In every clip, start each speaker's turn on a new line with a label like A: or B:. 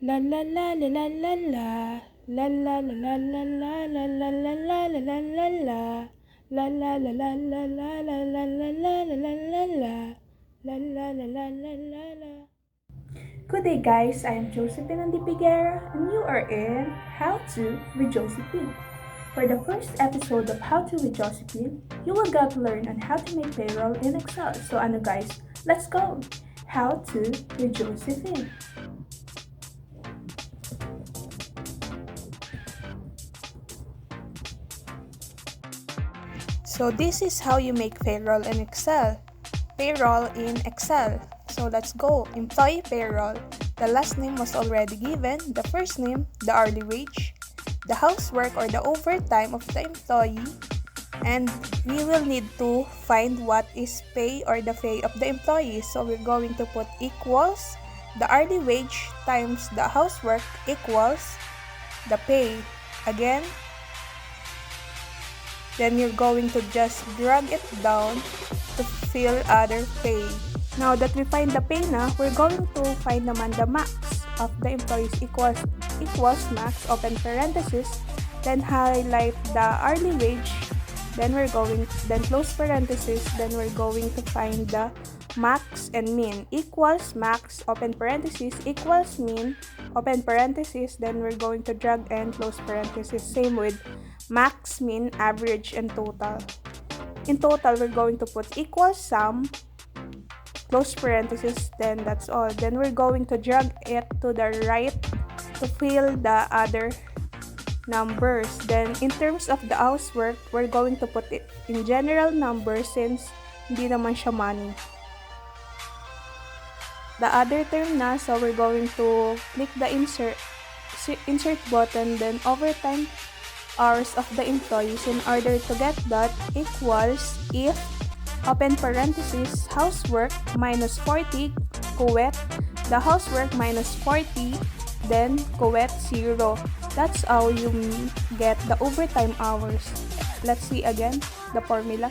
A: La la la la la la la. La la la la la la la la la la la la la la. La la la la la la la la la la la la la la. La la la la la la la.
B: Good day guys, I am Josephine and the PIGUERRA and you are in How To with Josephine. For the first episode of How To with Josephine, you will get to learn on how to make payroll in Excel. So ano guys, let's go! How To with Josephine.
A: So this is how you make payroll in Excel. Payroll in Excel. So let's go. Employee payroll. The last name was already given. The first name, the hourly wage, the housework or the overtime of the employee, and we will need to find what is pay or the pay of the employee. So we're going to put equals the hourly wage times the housework equals the pay. Again, then you're going to just drag it down to fill other pay. Now that we find the pay na, we're going to find naman the max of the employees equals max, open parenthesis, then highlight the hourly wage, then close parenthesis, then we're going to find the max and mean equals max, open parenthesis, equals mean, open parenthesis, then we're going to drag and close parenthesis. Same with max, mean, average, and total. In total, we're going to put equals sum, close parenthesis, then that's all. Then we're going to drag it to the right to fill the other numbers. Then in terms of the housework, we're going to put it in general numbers since hindi naman siya money. The other term na, so we're going to click the insert button, then overtime hours of the employees. In order to get that, equals if, open parenthesis, housework minus 40, kuwet, the housework minus 40, then kuwet 0. That's how you get the overtime hours. Let's see again the formula.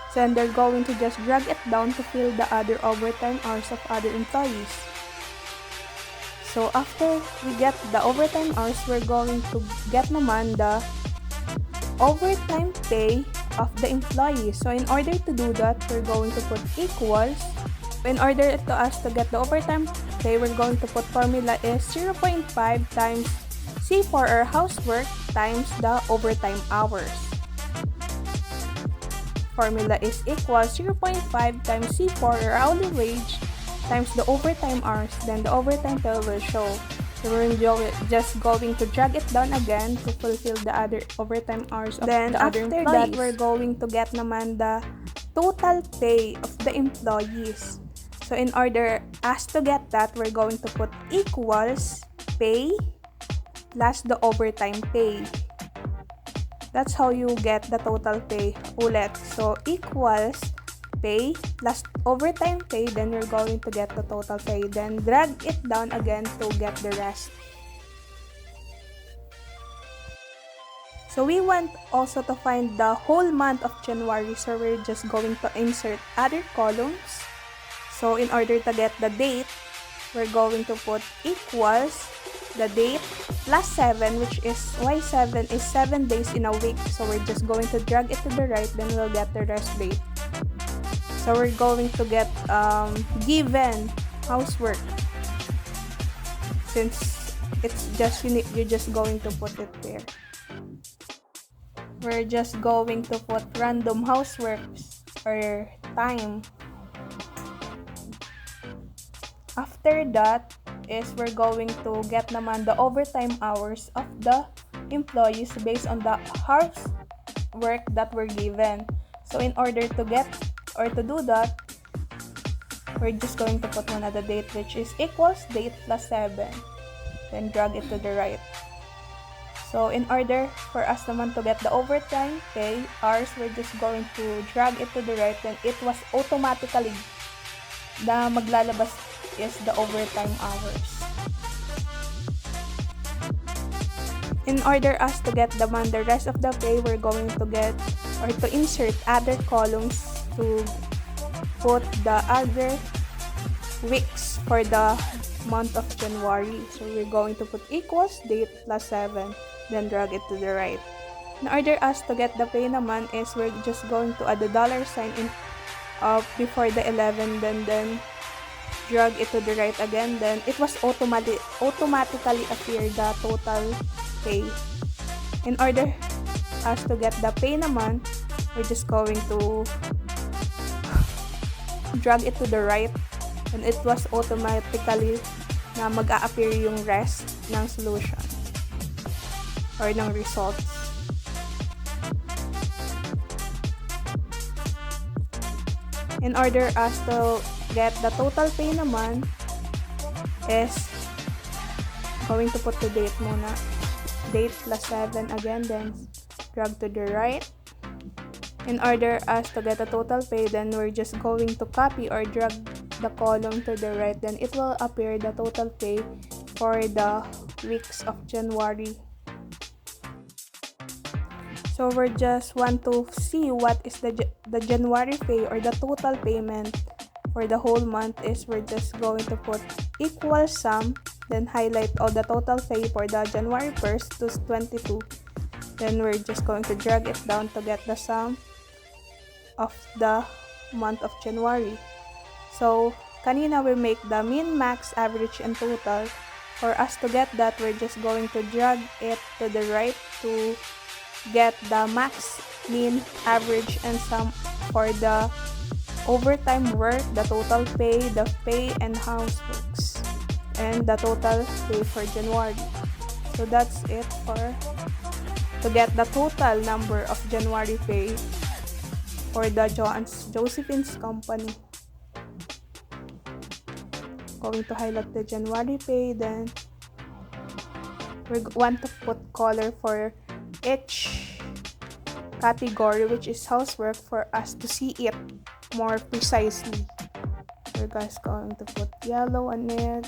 A: So then they're going to just drag it down to fill the other overtime hours of other employees. So after we get the overtime hours, we're going to get naman the overtime pay of the employee. So in order to do that, we're going to put equals. In order to us to get the overtime pay, we're going to put formula is 0.5 times C4 or housework times the overtime hours. Formula is equals 0.5 times C4 or hourly wage times the overtime hours, then the overtime pay will show. So we're just going to drag it down again to fulfill the other overtime hours of the other employees. After that, we're going to get naman the total pay of the employees. So in order us to get that, we're going to put equals pay plus the overtime pay. That's how you get the total pay ulit. So equals pay plus overtime pay, then you're going to get the total pay. Then drag it down again to get the rest. So we want also to find the whole month of January, so we're just going to insert other columns. So in order to get the date, we're going to put equals the date plus 7, which is why 7 is 7 days in a week. So we're just going to drag it to the right, then we'll get the rest date. So we're going to get given housework. Since it's just you're just going to put it there. We're just going to put random houseworks or time. After that is we're going to get naman the overtime hours of the employees based on the hours work that were given. So in order to get or to do that, we're just going to put one at the date, which is equals date plus 7. Then drag it to the right. So in order for us naman to get the overtime pay hours, we're just going to drag it to the right. Then it was automatically na maglalabas is the overtime hours. In order us to get the rest of the pay, we're going to get or to insert other columns to put the other weeks for the month of January. So we're going to put equals date plus 7, then drag it to the right. In order us to get the pay naman is we're just going to add the dollar sign in before the 11, then drag it to the right again, then it was automatically appear the total pay. In order us to get the pay naman, we're just going to drag it to the right, and it was automatically na mag-a-appear yung rest ng solution or ng results. In order us to get the total pay naman is going to put the date muna. Date plus 7 again, then drag to the right. In order us to get the total pay, then we're just going to copy or drag the column to the right, then it will appear the total pay for the weeks of January. So we just want to see what is the January pay or the total payment for the whole month is we're just going to put equal sum, then highlight all the total pay for the January 1st to 22. Then we're just going to drag it down to get the sum of the month of January. So kanina we make the min, max, average, and total. For us to get that, we're just going to drag it to the right to get the max, min, average, and sum for the overtime work, the total pay, the pay and houseworks, and the total pay for January. So that's it to get the total number of January pay for the Josephine's company. Going to highlight the January pay, then we want to put color for each category, which is housework, for us to see it more precisely. We're guys going to put yellow on it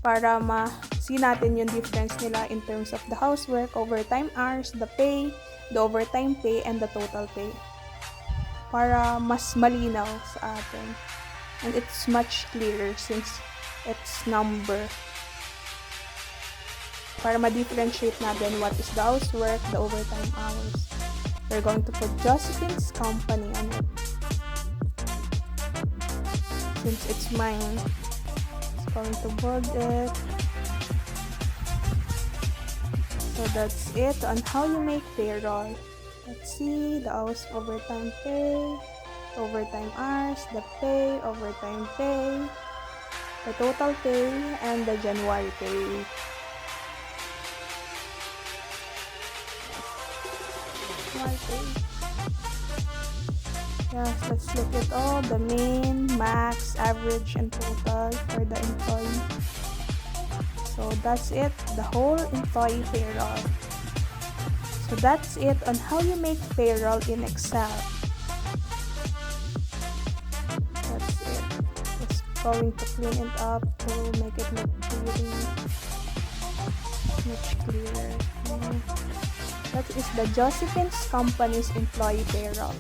A: para ma-see natin yung difference nila in terms of the housework, overtime hours, the pay, the overtime pay, and the total pay, para mas malinaw sa atin. And it's much clearer since it's number. Para ma-differentiate natin what is the housework, the overtime hours. We're going to put Josephine's company on it. Since it's mine, it's going to bold it. So that's it on how you make payroll. Let's see the hours, overtime pay, overtime hours, the pay, overtime pay, the total pay, and the January pay. Yes, let's look at all the min, max, average, and total for the employee. So that's it, the whole employee payroll. So that's it on how you make payroll in Excel. That's it. Just going to clean it up to make it look much clearer. That is the Josephine's company's employee payroll.